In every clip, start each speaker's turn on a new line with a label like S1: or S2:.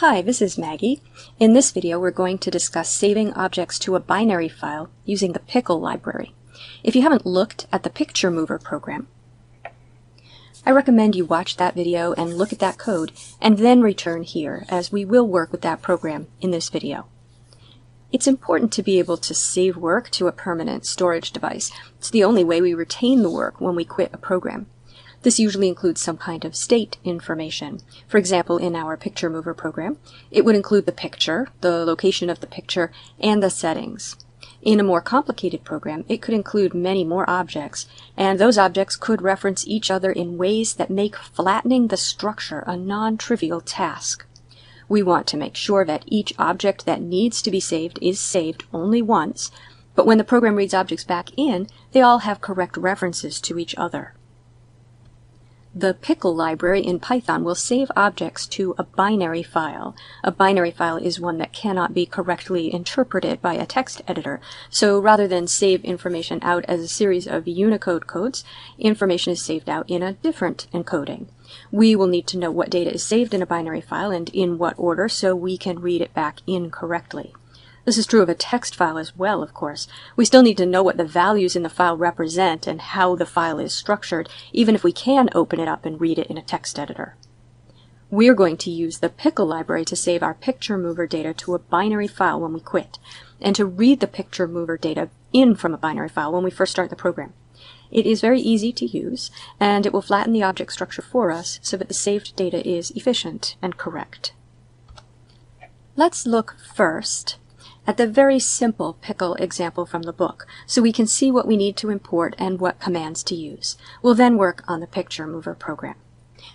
S1: Hi, this is Maggie. In this video, we're going to discuss saving objects to a binary file using the pickle library. If you haven't looked at the picture mover program, I recommend you watch that video and look at that code, and then return here, as we will work with that program in this video. It's important to be able to save work to a permanent storage device. It's the only way we retain the work when we quit a program. This usually includes some kind of state information. For example, in our picture mover program, it would include the picture, the location of the picture, and the settings. In a more complicated program, it could include many more objects, and those objects could reference each other in ways that make flattening the structure a non-trivial task. We want to make sure that each object that needs to be saved is saved only once, but when the program reads objects back in, they all have correct references to each other. The pickle library in Python will save objects to a binary file. A binary file is one that cannot be correctly interpreted by a text editor. So rather than save information out as a series of Unicode codes, information is saved out in a different encoding. We will need to know what data is saved in a binary file and in what order so we can read it back in correctly. This is true of a text file as well, of course. We still need to know what the values in the file represent and how the file is structured, even if we can open it up and read it in a text editor. We're going to use the pickle library to save our picture mover data to a binary file when we quit, and to read the picture mover data in from a binary file when we first start the program. It is very easy to use, and it will flatten the object structure for us so that the saved data is efficient and correct. Let's look first at the very simple pickle example from the book, so we can see what we need to import and what commands to use. We'll then work on the picture mover program.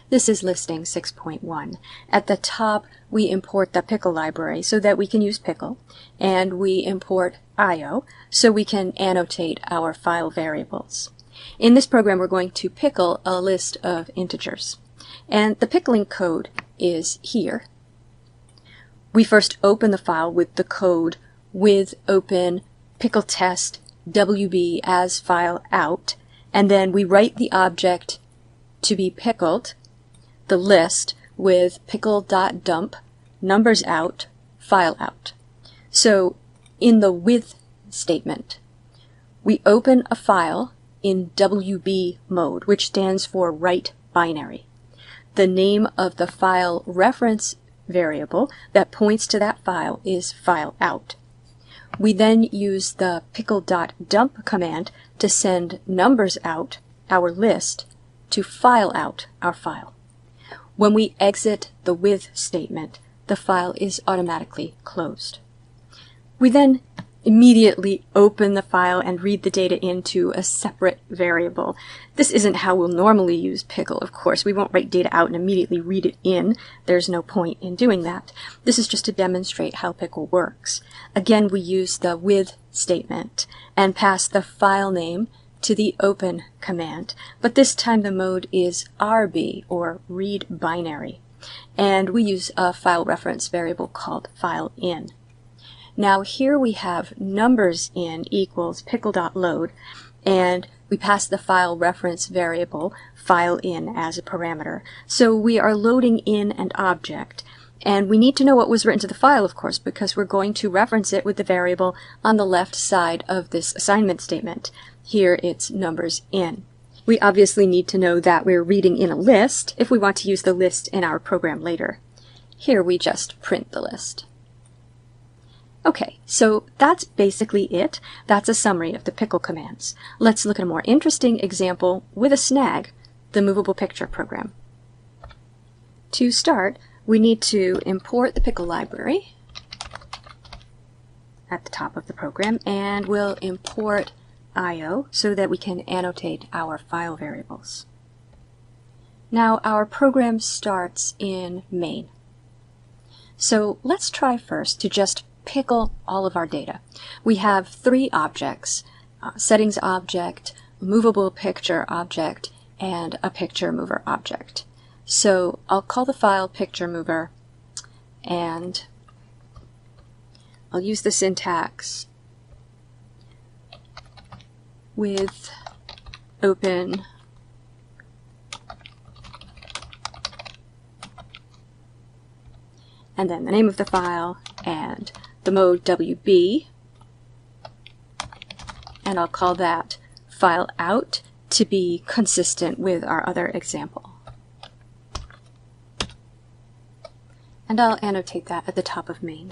S1: This is listing 6.1. At the top, we import the pickle library so that we can use pickle, and we import IO so we can annotate our file variables. In this program, we're going to pickle a list of integers, and the pickling code is here. We first open the file with the code with open pickle test wb as file out, and then we write the object to be pickled, the list, with pickle.dump numbers out, file out. So in the with statement, we open a file in wb mode, which stands for write binary. The name of the file reference variable that points to that file is file out. We then use the pickle.dump command to send numbers out, our list, to file out, our file. When we exit the with statement, the file is automatically closed. We then immediately open the file and read the data into a separate variable. This isn't how we'll normally use pickle, of course. We won't write data out and immediately read it in. There's no point in doing that. This is just to demonstrate how pickle works. Again, we use the with statement and pass the file name to the open command, but this time the mode is RB, or read binary, and we use a file reference variable called file in. Now here we have numbers in equals pickle.load, and we pass the file reference variable file in as a parameter. So we are loading in an object, and we need to know what was written to the file, of course, because we're going to reference it with the variable on the left side of this assignment statement. Here it's numbers in. We obviously need to know that we're reading in a list if we want to use the list in our program later. Here we just print the list. Okay, so that's basically it. That's a summary of the pickle commands. Let's look at a more interesting example with a snag, the movable picture program. To start, we need to import the pickle library at the top of the program, and we'll import IO so that we can annotate our file variables. Now our program starts in main. So let's try first to just pickle all of our data. We have three objects, settings object, movable picture object, and a picture mover object. So I'll call the file picture mover, and I'll use the syntax with open and then the name of the file, and the mode WB, and I'll call that file out to be consistent with our other example. And I'll annotate that at the top of main.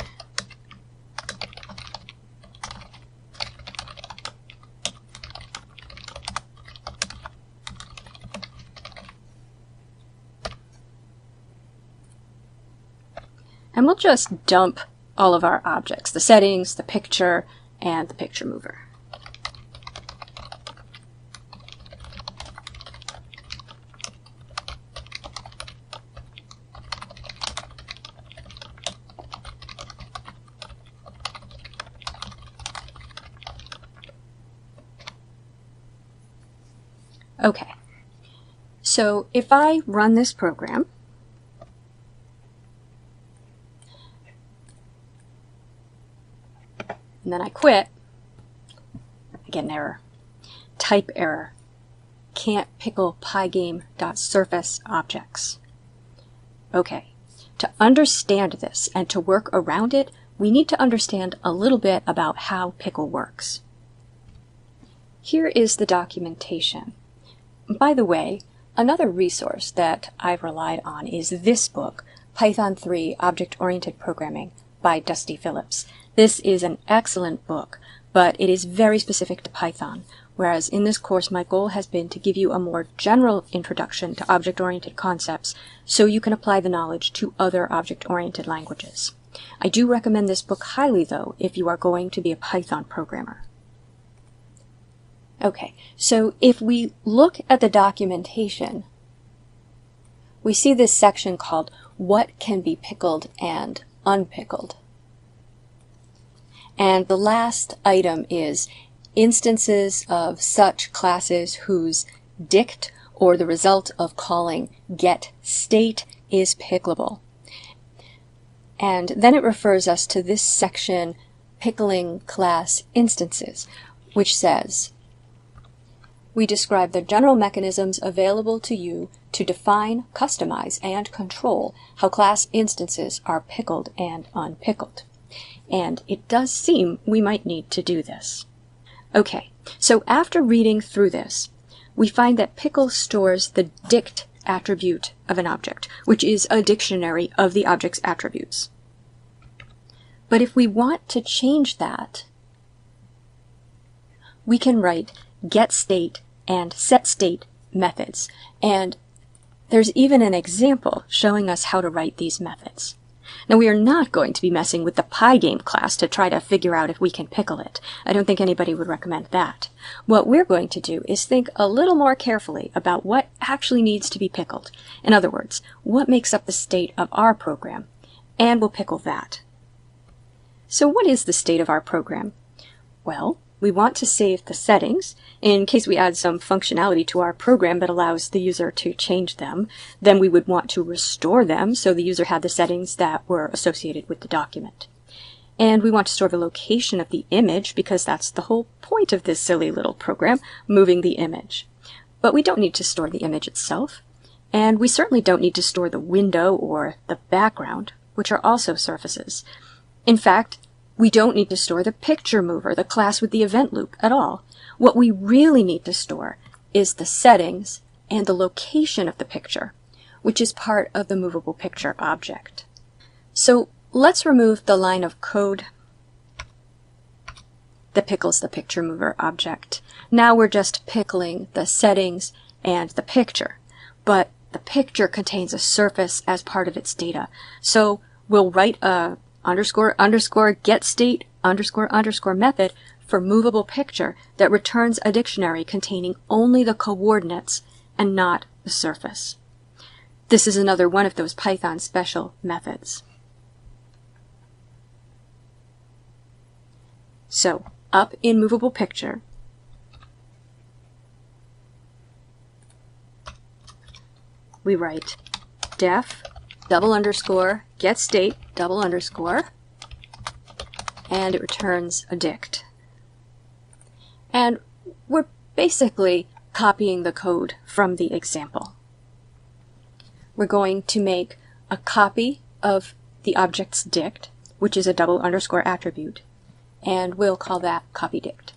S1: And we'll just dump all of our objects, the settings, the picture, and the picture mover. Okay, so if I run this program, and then I quit, I get an error. Type error. Can't pickle pygame.surface objects. Okay, to understand this and to work around it, we need to understand a little bit about how pickle works. Here is the documentation. By the way, another resource that I've relied on is this book, Python 3 Object-Oriented Programming by Dusty Phillips. This is an excellent book, but it is very specific to Python, whereas in this course my goal has been to give you a more general introduction to object-oriented concepts so you can apply the knowledge to other object-oriented languages. I do recommend this book highly, though, if you are going to be a Python programmer. Okay, so if we look at the documentation, we see this section called What Can Be Pickled and Unpickled. And the last item is instances of such classes whose dict, or the result of calling getState, is pickleable. And then it refers us to this section, Pickling Class Instances, which says, we describe the general mechanisms available to you to define, customize, and control how class instances are pickled and unpickled. And it does seem we might need to do this. Okay, so after reading through this, we find that pickle stores the dict attribute of an object, which is a dictionary of the object's attributes. But if we want to change that, we can write getState and setState methods, and there's even an example showing us how to write these methods. Now, we are not going to be messing with the pygame class to try to figure out if we can pickle it. I don't think anybody would recommend that. What we're going to do is think a little more carefully about what actually needs to be pickled. In other words, what makes up the state of our program, and we'll pickle that. So what is the state of our program? Well, we want to save the settings in case we add some functionality to our program that allows the user to change them. Then we would want to restore them so the user had the settings that were associated with the document. And we want to store the location of the image because that's the whole point of this silly little program, moving the image. But we don't need to store the image itself. And we certainly don't need to store the window or the background, which are also surfaces. In fact, we don't need to store the picture mover, the class with the event loop, at all. What we really need to store is the settings and the location of the picture, which is part of the movable picture object. So let's remove the line of code that pickles the picture mover object. Now we're just pickling the settings and the picture, but the picture contains a surface as part of its data. So we'll write a __getState___ method for movable picture that returns a dictionary containing only the coordinates and not the surface. This is another one of those Python special methods. So, up in movable picture, we write def $_getState $_, and it returns a dict. And we're basically copying the code from the example. We're going to make a copy of the object's dict, which is a double underscore attribute, and we'll call that copy dict.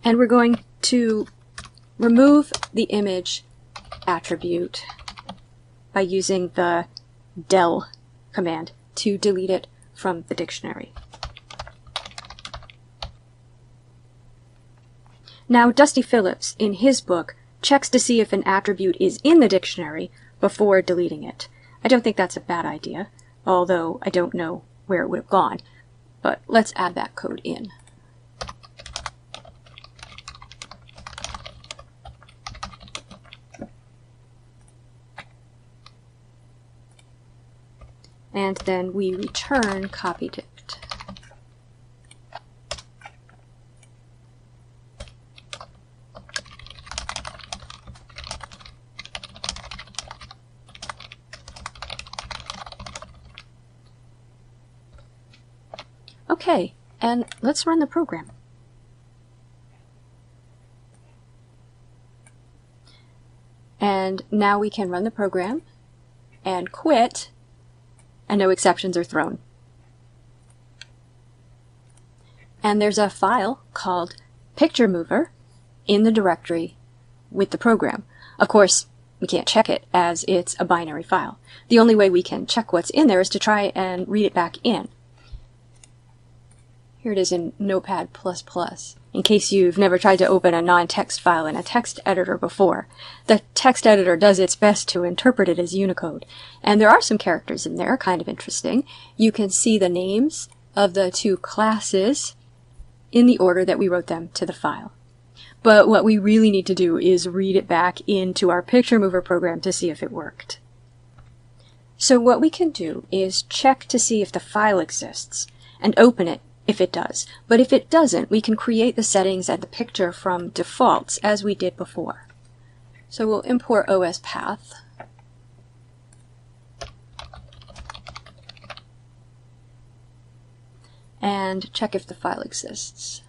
S1: And we're going to remove the image attribute by using the del command to delete it from the dictionary. Now, Dusty Phillips, in his book, checks to see if an attribute is in the dictionary before deleting it. I don't think that's a bad idea, although I don't know where it would have gone. But let's add that code in. And then we return copy dict. Okay, and let's run the program. And now we can run the program and quit, and no exceptions are thrown. And there's a file called picture mover in the directory with the program. Of course, we can't check it as it's a binary file. The only way we can check what's in there is to try and read it back in. Here it is in Notepad++, in case you've never tried to open a non-text file in a text editor before. The text editor does its best to interpret it as Unicode, and there are some characters in there, kind of interesting. You can see the names of the two classes in the order that we wrote them to the file. But what we really need to do is read it back into our picture mover program to see if it worked. So what we can do is check to see if the file exists, and open it if it does. But if it doesn't, we can create the settings and the picture from defaults as we did before. So we'll import OS path. And check if the file exists.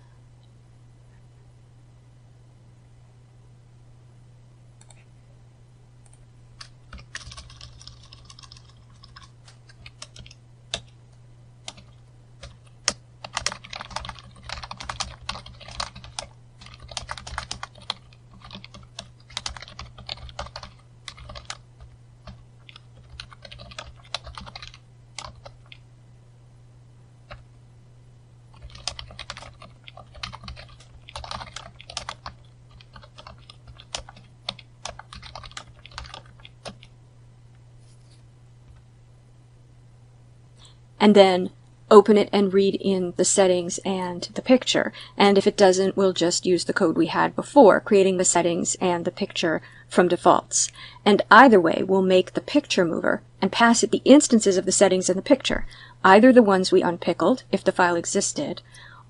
S1: And then open it and read in the settings and the picture. And if it doesn't, we'll just use the code we had before, creating the settings and the picture from defaults. And either way, we'll make the picture mover and pass it the instances of the settings and the picture, either the ones we unpickled, if the file existed,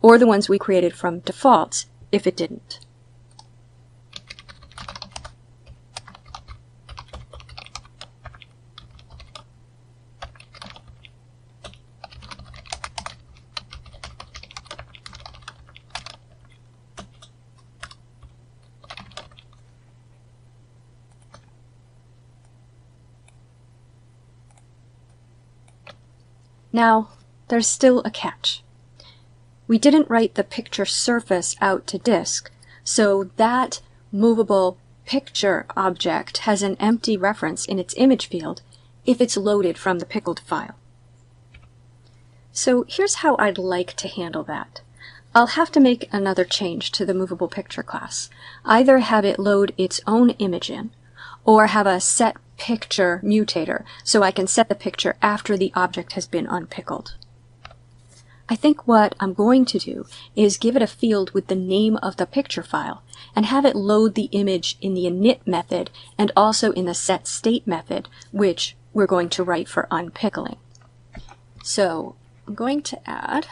S1: or the ones we created from defaults, if it didn't. Now, there's still a catch. We didn't write the picture surface out to disk, so that movable picture object has an empty reference in its image field if it's loaded from the pickled file. So here's how I'd like to handle that. I'll have to make another change to the movable picture class. Either have it load its own image in, or have a set picture mutator, so I can set the picture after the object has been unpickled. I think what I'm going to do is give it a field with the name of the picture file and have it load the image in the init method and also in the setState method, which we're going to write for unpickling. So I'm going to add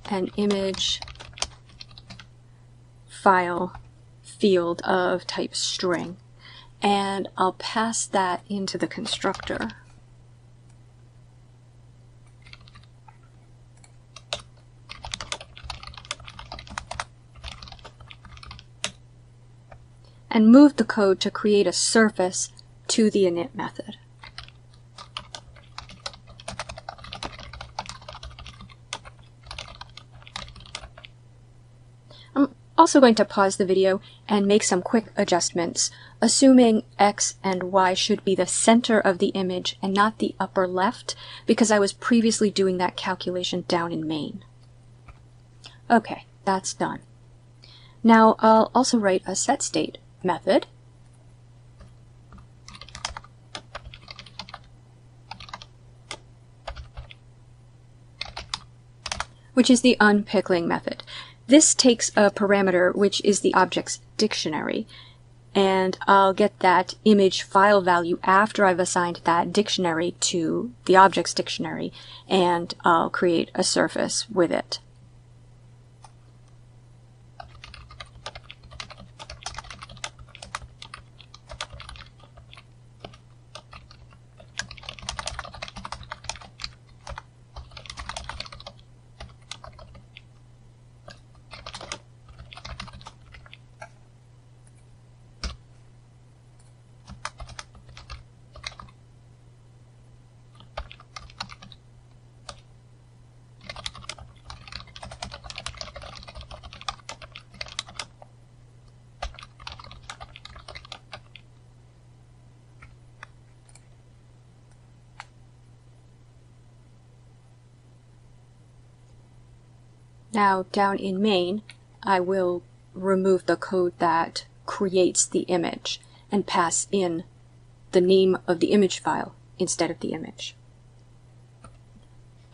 S1: an image file field of type string, and I'll pass that into the constructor. and moved the code to create a surface to the init method. I'm also going to pause the video and make some quick adjustments, assuming X and Y should be the center of the image and not the upper left, because I was previously doing that calculation down in main. Okay, that's done. Now I'll also write a setState method which is the unpickling method. This takes a parameter which is the object's dictionary, and I'll get that image file value after I've assigned that dictionary to the object's dictionary, and I'll create a surface with it. Now down in main, I will remove the code that creates the image and pass in the name of the image file instead of the image.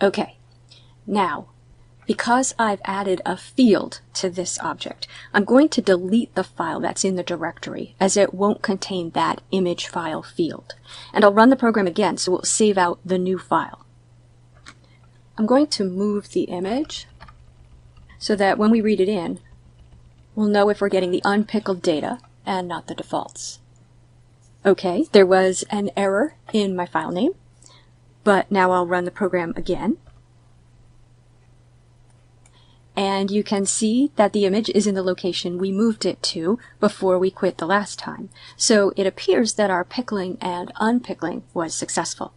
S1: Okay, now because I've added a field to this object, I'm going to delete the file that's in the directory, as it won't contain that image file field. And I'll run the program again, so it will save out the new file. I'm going to move the image so that when we read it in, we'll know if we're getting the unpickled data and not the defaults. Okay, there was an error in my file name, but now I'll run the program again. And you can see that the image is in the location we moved it to before we quit the last time. So it appears that our pickling and unpickling was successful.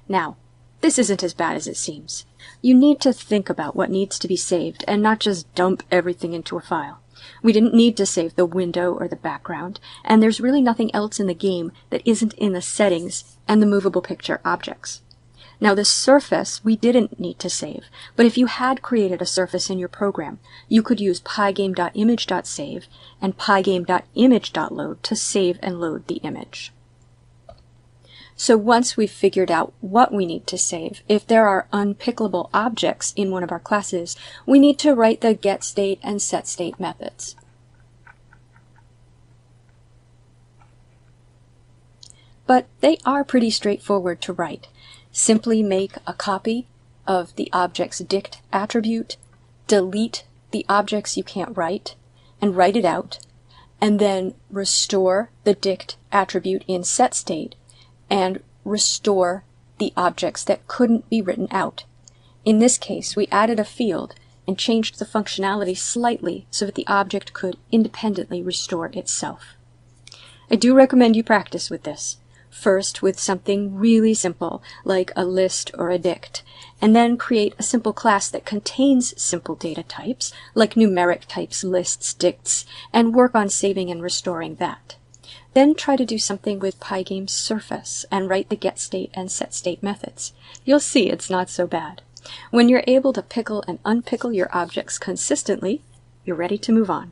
S1: Now, this isn't as bad as it seems. You need to think about what needs to be saved and not just dump everything into a file. We didn't need to save the window or the background, and there's really nothing else in the game that isn't in the settings and the movable picture objects. Now this surface we didn't need to save, but if you had created a surface in your program, you could use pygame.image.save and pygame.image.load to save and load the image. So once we've figured out what we need to save, if there are unpickable objects in one of our classes, we need to write the getState and setState methods. But they are pretty straightforward to write. Simply make a copy of the object's dict attribute, delete the objects you can't write, and write it out, and then restore the dict attribute in setState, and restore the objects that couldn't be written out. In this case, we added a field and changed the functionality slightly so that the object could independently restore itself. I do recommend you practice with this. First with something really simple, like a list or a dict, and then create a simple class that contains simple data types, like numeric types, lists, dicts, and work on saving and restoring that. Then try to do something with Pygame's surface and write the getState and setState methods. You'll see it's not so bad. When you're able to pickle and unpickle your objects consistently, you're ready to move on.